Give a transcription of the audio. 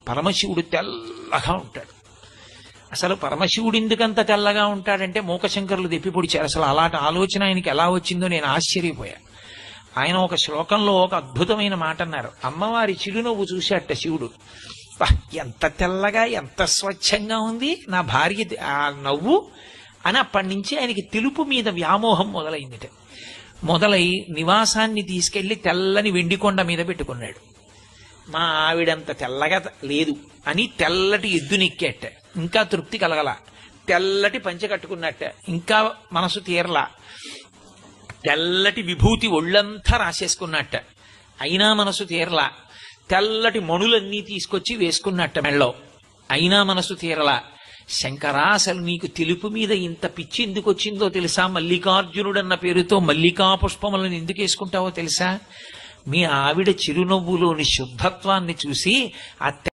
పరమశివుడు తెల్లగా ఉంటాడు. అసలు పరమశివుడు ఎందుకంత తెల్లగా ఉంటాడంటే మూకశంకరులు దెప్పిపొడిచారు. అసలు అలాంటి ఆలోచన ఆయనకి ఎలా వచ్చిందో నేను ఆశ్చర్యపోయా. ఆయన ఒక శ్లోకంలో ఒక అద్భుతమైన మాట అన్నారు. అమ్మవారి చిరునవ్వు చూశాట శివుడు. ఎంత తెల్లగా ఎంత స్వచ్ఛంగా ఉంది నా భార్య ఆ నవ్వు అని అప్పటి నుంచి ఆయనకి తెలుపు మీద వ్యామోహం మొదలైందిట. మొదలై నివాసాన్ని తీసుకెళ్లి తెల్లని వెండికొండ మీద పెట్టుకున్నాడు. మా ఆవిడంత తెల్లగా లేదు అని తెల్లటి ఎద్దునెక్కేట. ఇంకా తృప్తి కలగల. తెల్లటి పంచె కట్టుకున్నట్ట. ఇంకా మనసు తీరలా. తెల్లటి విభూతి ఒళ్ళంతా రాసేసుకున్నట్ట. అయినా మనసు తీరలా. తెల్లటి మణులన్నీ తీసుకొచ్చి వేసుకున్నట్ట మెళ్ళో. అయినా మనసు తీరలా. శంకరా, అసలు నీకు తెలుపు మీద ఇంత పిచ్చి ఎందుకు వచ్చిందో తెలుసా? మల్లికార్జునుడన్న పేరుతో మల్లికా పుష్పములను ఎందుకు వేసుకుంటావో తెలుసా? మీ ఆవిడ చిరునవ్వులోని శుద్ధత్వాన్ని చూసి ఆ